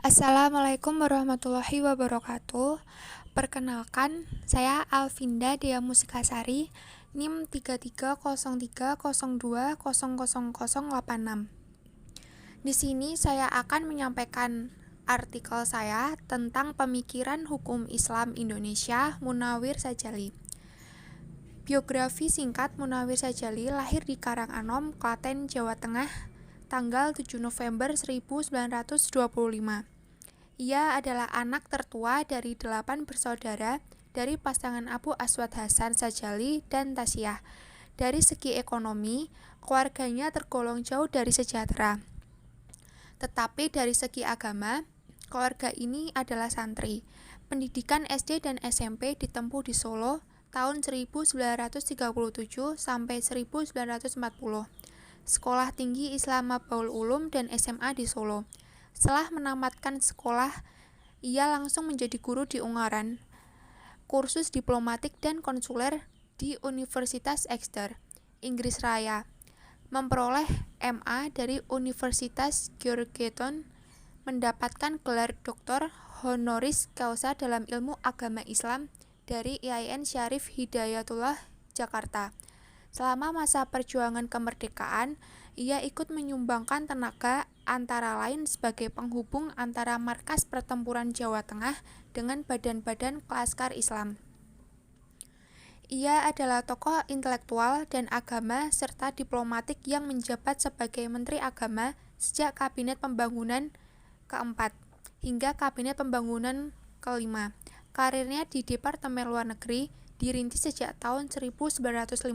Assalamualaikum warahmatullahi wabarakatuh. Perkenalkan, saya Alvinda Dea Musikasari, NIM 330302000086. Di sini saya akan menyampaikan artikel saya tentang pemikiran hukum Islam Indonesia Munawir Sajali. Biografi singkat Munawir Sajali lahir di Karanganom, Klaten, Jawa Tengah, tanggal 7 November 1925. Ia adalah anak tertua dari 8 bersaudara dari pasangan Abu Aswad Hasan Sajali dan Tasiyah. Dari segi ekonomi, keluarganya tergolong jauh dari sejahtera. Tetapi dari segi agama, keluarga ini adalah santri. Pendidikan SD dan SMP ditempuh di Solo tahun 1937 sampai 1940. Sekolah Tinggi Islam Mabahul Ulum dan SMA di Solo. Setelah menamatkan sekolah, ia langsung menjadi guru di Ungaran, kursus diplomatik dan konsuler di Universitas Exeter, Inggris Raya, memperoleh MA dari Universitas Georgetown, mendapatkan gelar doktor honoris causa dalam ilmu agama Islam dari IAIN Syarif Hidayatullah, Jakarta. Selama masa perjuangan kemerdekaan, ia ikut menyumbangkan tenaga antara lain sebagai penghubung antara Markas Pertempuran Jawa Tengah dengan badan-badan Laskar Islam. Ia adalah tokoh intelektual dan agama serta diplomatik yang menjabat sebagai Menteri Agama sejak Kabinet Pembangunan keempat hingga Kabinet Pembangunan kelima. Karirnya di Departemen Luar Negeri dirintis sejak tahun 1950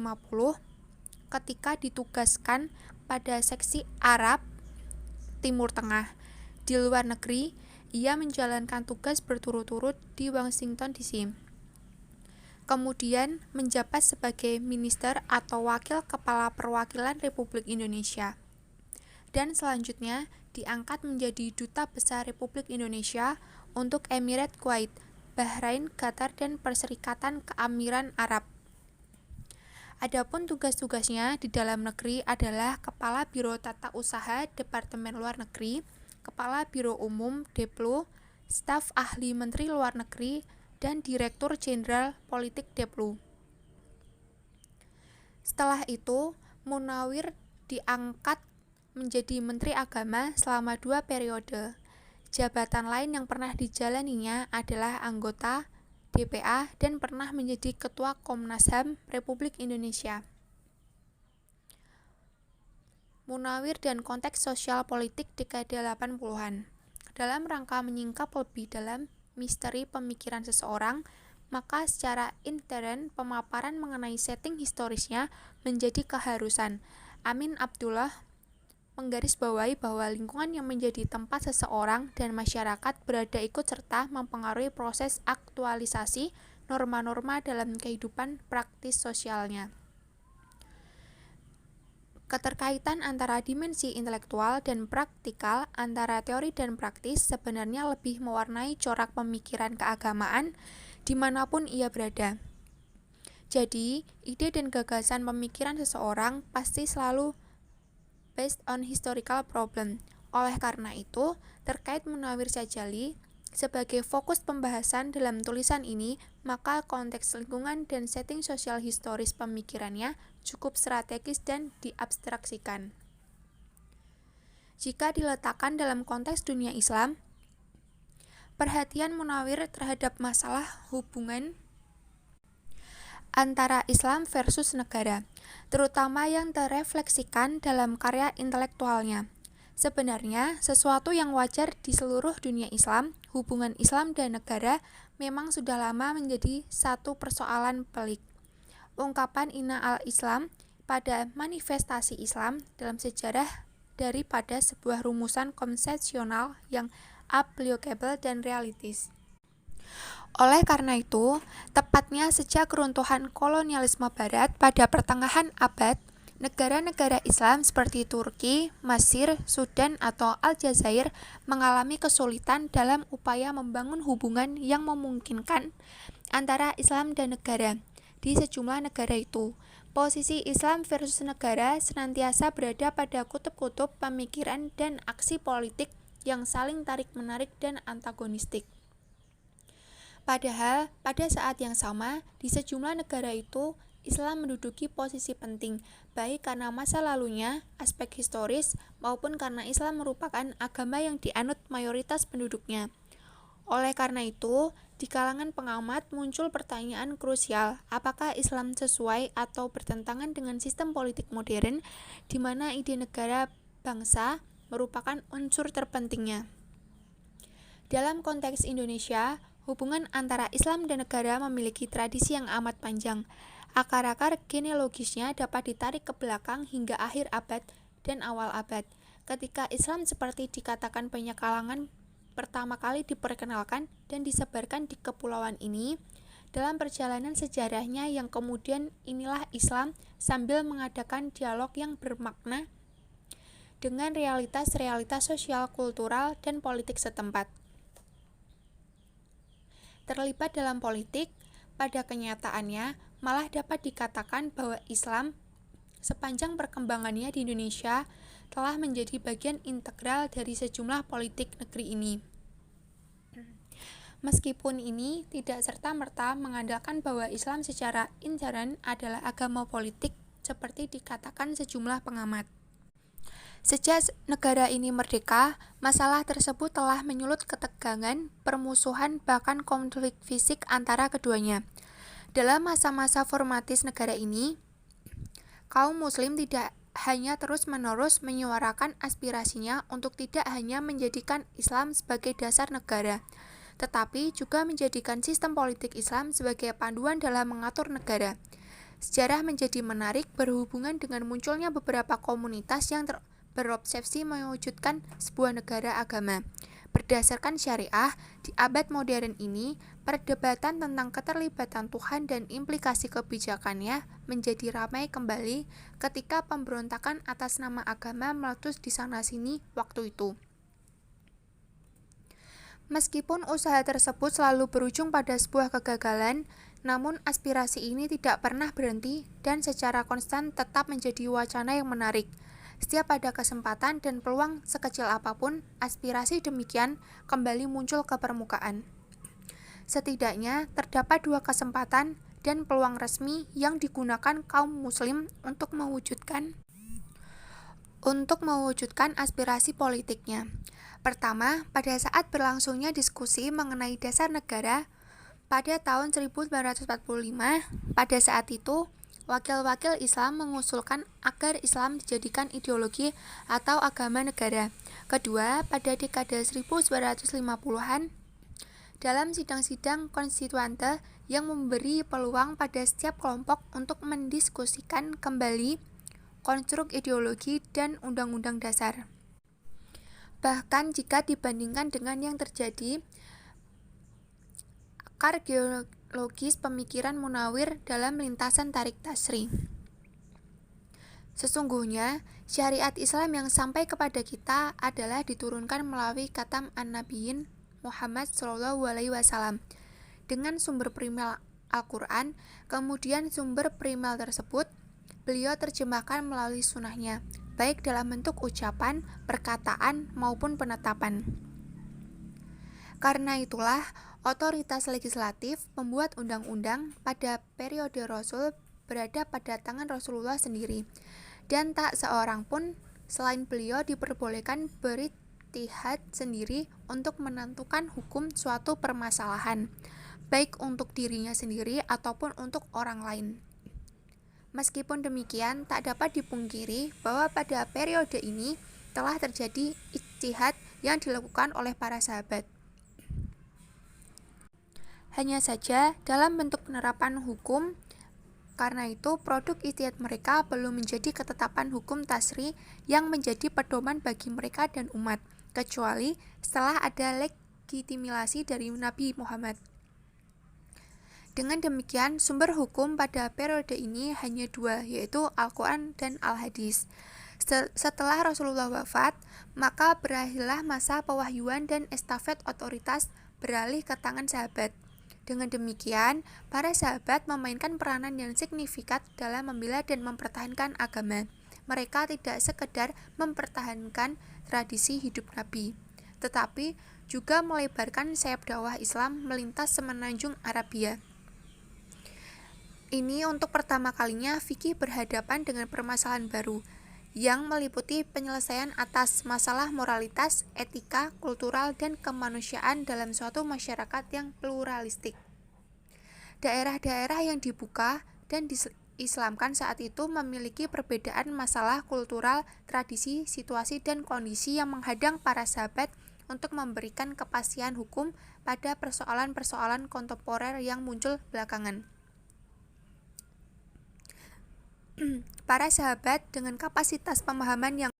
ketika ditugaskan pada seksi Arab Timur Tengah. Di luar negeri, ia menjalankan tugas berturut-turut di Washington DC. Kemudian menjabat sebagai Minister atau Wakil Kepala Perwakilan Republik Indonesia. Dan selanjutnya diangkat menjadi Duta Besar Republik Indonesia untuk Emirat Kuwait, Bahrain, Qatar, dan Perserikatan Keamiran Arab. Adapun tugas-tugasnya di dalam negeri adalah Kepala Biro Tata Usaha Departemen Luar Negeri, Kepala Biro Umum Deplu, Staf Ahli Menteri Luar Negeri, dan Direktur Jenderal Politik Deplu. Setelah itu, Munawir diangkat menjadi Menteri Agama selama 2 periode. Jabatan lain yang pernah dijalaninya adalah anggota DPA dan pernah menjadi Ketua Komnas HAM Republik Indonesia. Munawir dan konteks sosial politik dekade 80-an. Dalam rangka menyingkap lebih dalam misteri pemikiran seseorang, maka secara intern pemaparan mengenai setting historisnya menjadi keharusan. Amin Abdullah menggarisbawahi bahwa lingkungan yang menjadi tempat seseorang dan masyarakat berada ikut serta mempengaruhi proses aktualisasi norma-norma dalam kehidupan praktis sosialnya. Keterkaitan antara dimensi intelektual dan praktikal, antara teori dan praktis sebenarnya lebih mewarnai corak pemikiran keagamaan dimanapun ia berada. Jadi, ide dan gagasan pemikiran seseorang pasti selalu based on historical problem. Oleh karena itu, terkait Munawir Sajali, sebagai fokus pembahasan dalam tulisan ini, maka konteks lingkungan dan setting sosial historis pemikirannya cukup strategis dan diabstraksikan. Jika diletakkan dalam konteks dunia Islam, perhatian Munawir terhadap masalah hubungan antara Islam versus negara, terutama yang terefleksikan dalam karya intelektualnya. Sebenarnya, sesuatu yang wajar di seluruh dunia Islam, hubungan Islam dan negara memang sudah lama menjadi satu persoalan pelik. Ungkapan Inna al-Islam pada manifestasi Islam dalam sejarah daripada sebuah rumusan konsepsional yang applicable dan realistis. Oleh karena itu, tepatnya sejak keruntuhan kolonialisme Barat pada pertengahan abad, negara-negara Islam seperti Turki, Mesir, Sudan, atau Aljazair mengalami kesulitan dalam upaya membangun hubungan yang memungkinkan antara Islam dan negara. Di sejumlah negara itu, posisi Islam versus negara senantiasa berada pada kutub-kutub pemikiran dan aksi politik yang saling tarik-menarik dan antagonistik. Padahal, pada saat yang sama, di sejumlah negara itu, Islam menduduki posisi penting, baik karena masa lalunya, aspek historis, maupun karena Islam merupakan agama yang dianut mayoritas penduduknya. Oleh karena itu, di kalangan pengamat muncul pertanyaan krusial, apakah Islam sesuai atau bertentangan dengan sistem politik modern, di mana ide negara bangsa merupakan unsur terpentingnya. Dalam konteks Indonesia, hubungan antara Islam dan negara memiliki tradisi yang amat panjang. Akar-akar genealogisnya dapat ditarik ke belakang hingga akhir abad dan awal abad, ketika Islam seperti dikatakan banyak kalangan pertama kali diperkenalkan dan disebarkan di kepulauan ini. Dalam perjalanan sejarahnya yang kemudian inilah Islam sambil mengadakan dialog yang bermakna dengan realitas-realitas sosial, kultural, dan politik setempat. Terlibat dalam politik, pada kenyataannya malah dapat dikatakan bahwa Islam sepanjang perkembangannya di Indonesia telah menjadi bagian integral dari sejumlah politik negeri ini. Meskipun ini tidak serta-merta mengandalkan bahwa Islam secara inheren adalah agama politik seperti dikatakan sejumlah pengamat. Sejak negara ini merdeka, masalah tersebut telah menyulut ketegangan, permusuhan, bahkan konflik fisik antara keduanya. Dalam masa-masa formatis negara ini, kaum muslim tidak hanya terus-menerus menyuarakan aspirasinya untuk tidak hanya menjadikan Islam sebagai dasar negara, tetapi juga menjadikan sistem politik Islam sebagai panduan dalam mengatur negara. Sejarah menjadi menarik berhubungan dengan munculnya beberapa komunitas yang berobsesi mewujudkan sebuah negara agama. Berdasarkan syariah, di abad modern ini, perdebatan tentang keterlibatan Tuhan dan implikasi kebijakannya menjadi ramai kembali ketika pemberontakan atas nama agama meletus di sana-sini waktu itu. Meskipun usaha tersebut selalu berujung pada sebuah kegagalan, namun aspirasi ini tidak pernah berhenti dan secara konstan tetap menjadi wacana yang menarik. Setiap ada kesempatan dan peluang sekecil apapun, aspirasi demikian kembali muncul ke permukaan. Setidaknya, terdapat dua kesempatan dan peluang resmi yang digunakan kaum muslim untuk mewujudkan aspirasi politiknya. Pertama, pada saat berlangsungnya diskusi mengenai dasar negara pada tahun 1945, pada saat itu, wakil-wakil Islam mengusulkan agar Islam dijadikan ideologi atau agama negara. Kedua, pada dekade 1950-an, dalam sidang-sidang konstituante yang memberi peluang pada setiap kelompok untuk mendiskusikan kembali konstruk ideologi dan undang-undang dasar. Bahkan jika dibandingkan dengan yang terjadi, akar geologis pemikiran Munawir dalam lintasan Tariq Tasri. Sesungguhnya, syariat Islam yang sampai kepada kita adalah diturunkan melalui Khatam an-Nabiyyin Muhammad SAW dengan sumber primer Al-Quran, kemudian sumber primer tersebut beliau terjemahkan melalui sunnahnya, baik dalam bentuk ucapan, perkataan, maupun penetapan. Karena itulah, otoritas legislatif membuat undang-undang pada periode Rasul berada pada tangan Rasulullah sendiri, dan tak seorang pun selain beliau diperbolehkan berijtihad sendiri untuk menentukan hukum suatu permasalahan, baik untuk dirinya sendiri ataupun untuk orang lain. Meskipun demikian, tak dapat dipungkiri bahwa pada periode ini telah terjadi ijtihad yang dilakukan oleh para sahabat. Hanya saja dalam bentuk penerapan hukum, karena itu produk ijtihad mereka belum menjadi ketetapan hukum tasri yang menjadi pedoman bagi mereka dan umat, kecuali setelah ada legitimasi dari Nabi Muhammad. Dengan demikian, sumber hukum pada periode ini hanya dua, yaitu Al-Quran dan Al-Hadis. Setelah Rasulullah wafat, maka berakhirlah masa pewahyuan dan estafet otoritas beralih ke tangan sahabat. Dengan demikian, para sahabat memainkan peranan yang signifikan dalam membela dan mempertahankan agama. Mereka tidak sekedar mempertahankan tradisi hidup Nabi, tetapi juga melebarkan sayap dakwah Islam melintas semenanjung Arabia. Ini untuk pertama kalinya fikih berhadapan dengan permasalahan baru, yang meliputi penyelesaian atas masalah moralitas, etika, kultural, dan kemanusiaan dalam suatu masyarakat yang pluralistik. Daerah-daerah yang dibuka dan Islamkan saat itu memiliki perbedaan masalah kultural, tradisi, situasi, dan kondisi yang menghadang para sahabat untuk memberikan kepastian hukum pada persoalan-persoalan kontemporer yang muncul belakangan. Para sahabat dengan kapasitas pemahaman yang